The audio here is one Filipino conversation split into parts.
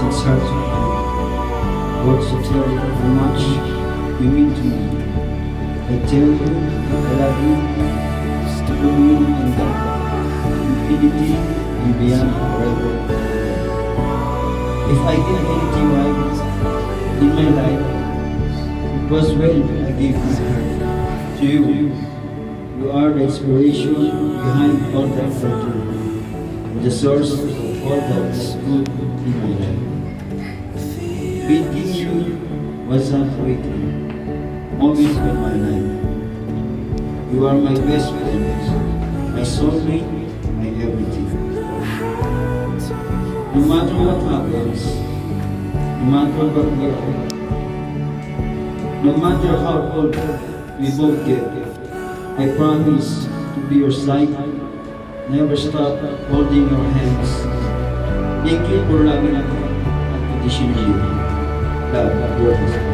it's hard to find words to tell you how much you mean to me. I tell you I love you to the moon and back, infinity and beyond forever. If I did anything right in my life, it was when I gave my heart to you. You are the inspiration behind all that I do, the source of all that's good in my life. Meeting you was heartbreaking moment in my life. You are my best friend, my soulmate, my everything. No matter what happens, no matter what we are, no matter how old we both get, I promise to be your side, never stop holding your hands. Thank you for loving ako unconditionally. Love, your husband.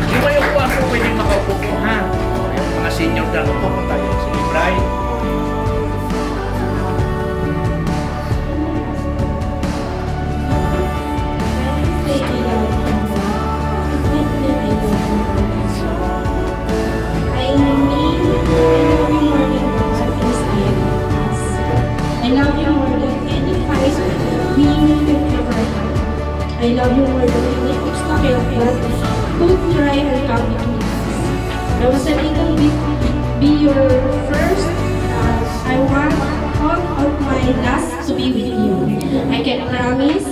Di ba yung ako pwedeng makaupo po, ha? Yung mga senior dyan po, tayo si Ibray. I love you more than any fight we could ever have. I love you more than any obstacle that could try and come between us. I was a little bit be your first. I want all of my last to be with you. I can promise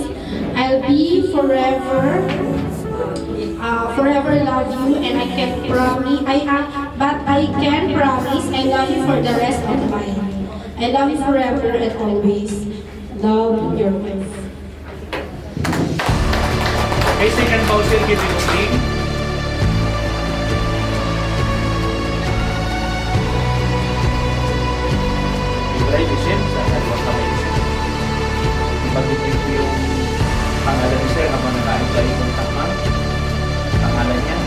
I'll be forever love you, and I can promise but I can promise I love you for the rest of mine. I love you forever and always. Love, your wife. Okay, second Bowser, give me the name. Ibray, isim, sa kaliwag kamay isim. Ipagitin ko yung pangalan ni Sir habang nakain tayo ng takman. Pangalan niya.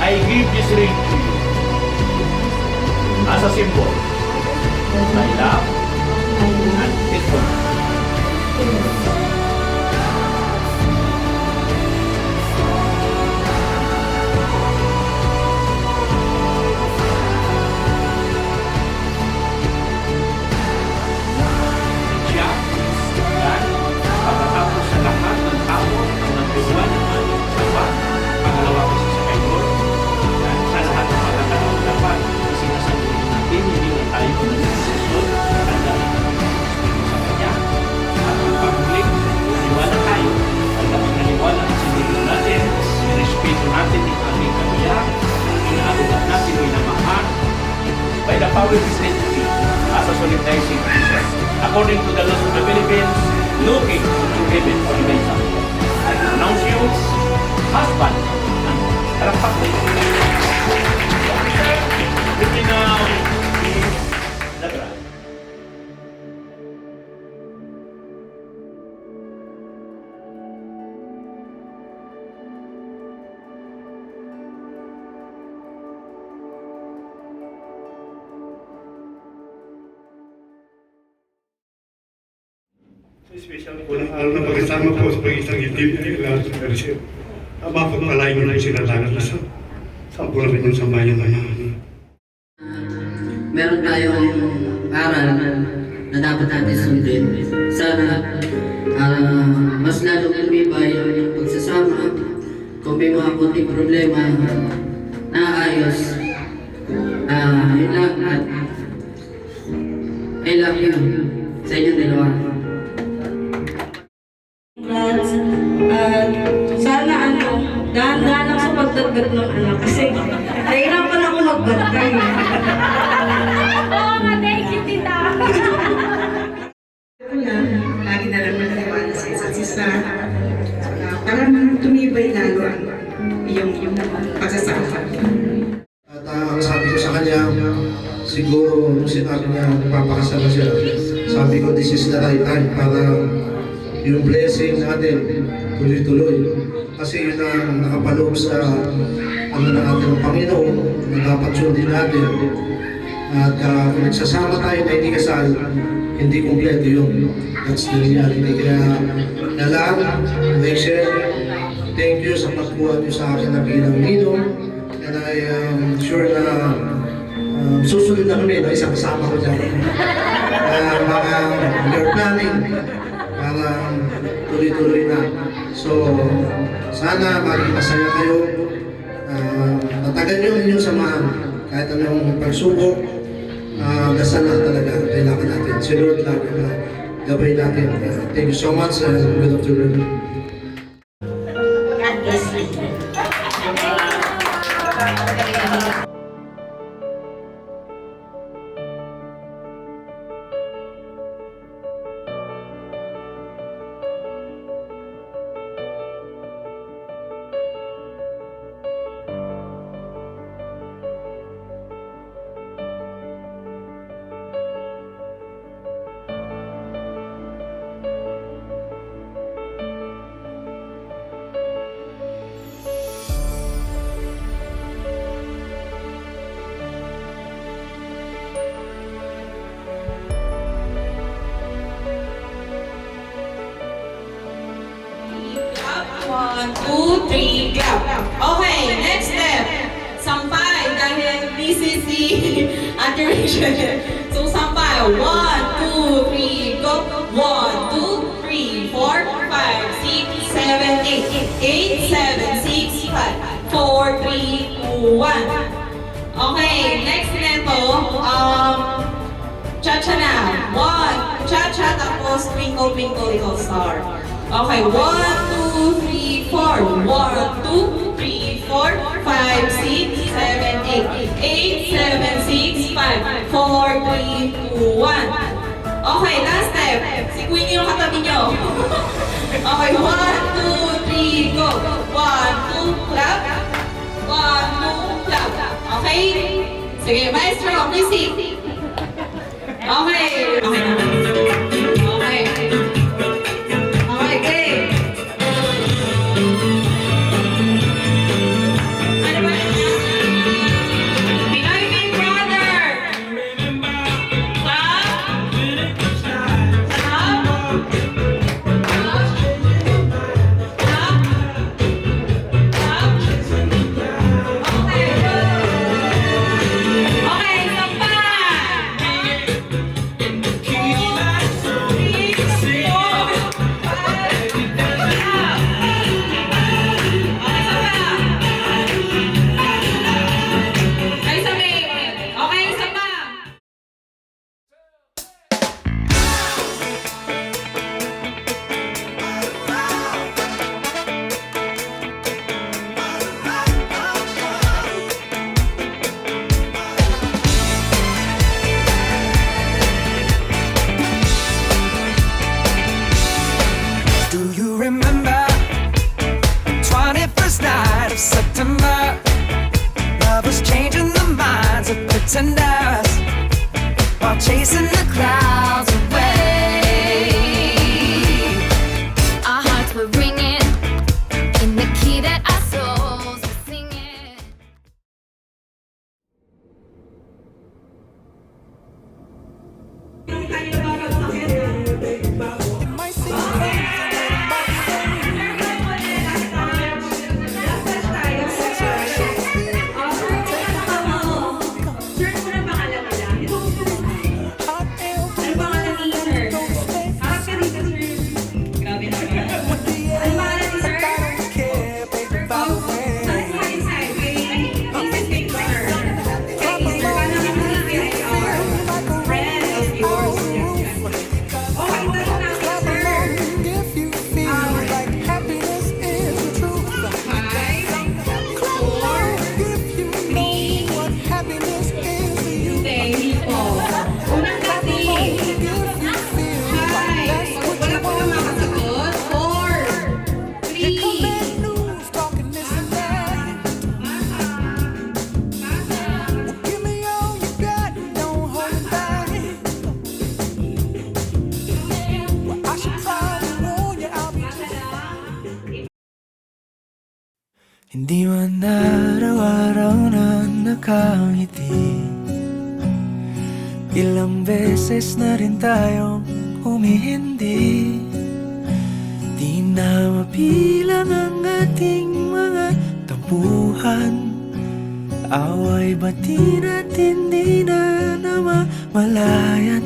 I give this ring to you as a symbol. I love and faithfulness. Siya, dan pagkatapos sa lahat ng tao ang nagbibuan ng aming asawa, pangalawa ko sa Kaibor, dan sa lahat ng pagkakataon dapat sinasabi natin, hindi na tayo nagsisusod at dahil sa Kanya. At ang pagmuling, naniwala tayo at kapag naniwala at sinulong natin, nirespeto natin ang aming kamiya, inaabugat natin ang inamahan by the power of His name as a solemnizing Jesus. According to the laws of the Philippines, looking to heaven for the example. I pronounce you husband and harapan ko. Let me now is the bride. Special po ng araw na pagkasama po sa pag-isang itim ay lahat ng karisip. Ang mapagpalain mo na yung sinalanan na sa po na rin yung sambayan na yan. Meron tayong aral na dapat natin sundin. Sana mas lalong lumibay ang pagsasama. Kung may mga kunting problema, naayos. Yun lang at I love you sa inyong dalawa. Sana dahan-dahan lang sa pagdagdag ng anak kasi nahirapan ako magbantay. Oo nga, thank you, tita. Lagi na lang naniwala sa isa't isa. Parang tumibay lalo ang yung pagsasama. At ang sabi ko sa kanya, siguro nung sinabi niya magpapakasal na siya, sabi ko this is the right time para yung blessing natin tuloy-tuloy. Kasi yun ang nakapaloob sa ano na natin ng Panginoon na dapat sundin natin. At kung nagsasama tayo na hindi kasal, hindi kumpleto yun. That's the reality. Kaya lahat, Rachel, thank you sa pagkuha niyo sa akin na bilang ninong. And I am sure na susunod na kami na isang kasama ko dyan. We're planning para tuloy-tuloy na. So, sana maging masaya kayo. Tatagan nyo ang inyong samahan. Kahit anong pagsubok, dasal lang talaga kailangan natin. Si Lord lang gabay natin. Thank you so much and good afternoon. God bless you. One, two, three, clap. Okay, next step. Sampay dahil BCC adoration. So sampay. 1, 2, 3, go. 1, 2, 3, 4, 5, 6, 7, 8. 8, 7, 6, 5, 4, 3, 2, 1. Okay, next neto. Cha-cha na. 1, cha-cha tapos twinkle, twinkle, little star. Okay, 1, 2, 3, 4. 1, 2, 3, 4, 5, 6, 7, 8. 8, 7, 6, 5, 4, 3, 2, 1. Okay, last step. Si Queenie yung katabi nyo. Okay, 1, 2, 3, go. 1, 2, clap. 1, 2, clap. Okay? Sige, maestro, music. Okay. Okay na. Okay. Okay, game. Ano ba? Pinoy Big Brother. Clap. Do you remember the 21st night of September? Love was changing the minds of pretenders while chasing the clouds away. Our hearts were ringing in the key that our souls were singing. Hindi man araw-araw na nakangiti, Ilang beses na rin tayong humihindi. Di na mapilang ang ating mga tampuhan. Away bati natin di na namamalayan.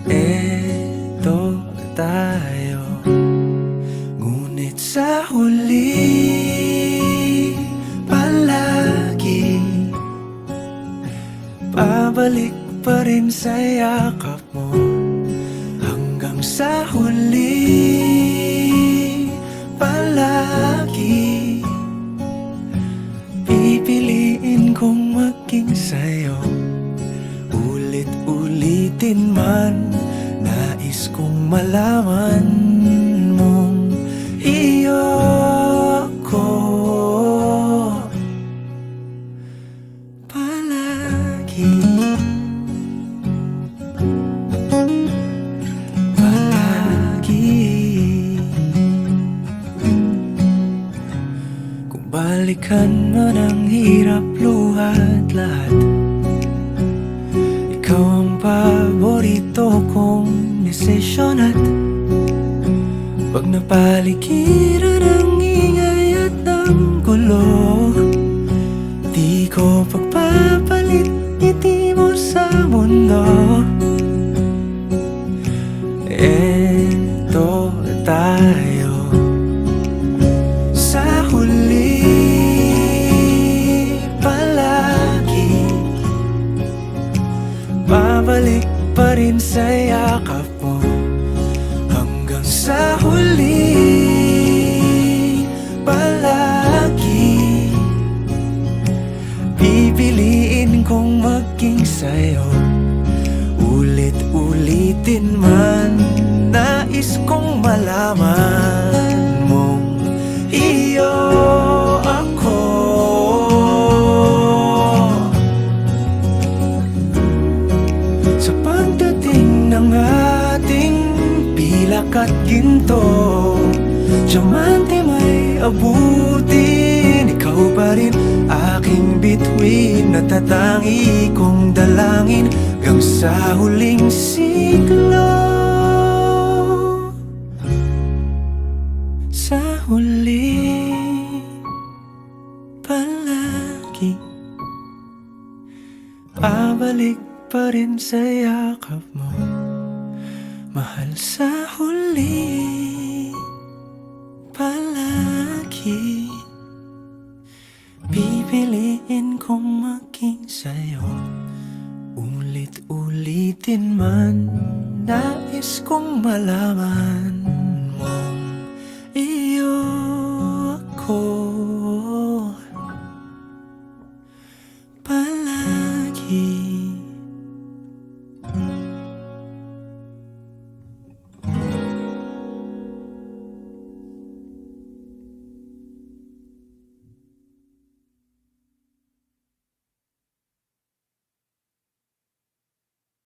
Eto tayo, ngunit sa huli palagi pabalik pa rin sa yakap mo. Hanggang sa huli palagi pipiliin kong maging sa'yo. Ulit-ulitin man, nais kong malaman mong iyo ko palagi. Kung balikan man ang hirap, luhat lahat, ikaw ang paborito kong desisyon. At pag napaligiran ang ingay at ang gulo, di ko pagpapalit ngiti mo sa mundo. Eto tayo, sa huli palagi babalik pa rin sa yakap mo. Hanggang sa huli palagi pipiliin kong maging sa'yo. Ulit-ulitin man, nais kong malaman mong iyo ako. Sa pagdating ng ating pilak at ginto, diamante may abutin, ikaw pa rin aking bituin, natatangi kong dalangin hanggang sa huling siglo. Sa huli palagi pabalik pa rin sa yakap mo, mahal. Sa huli palagi pipiliin kong maging sa'yo. Ulit-ulitin man, nais kong malaman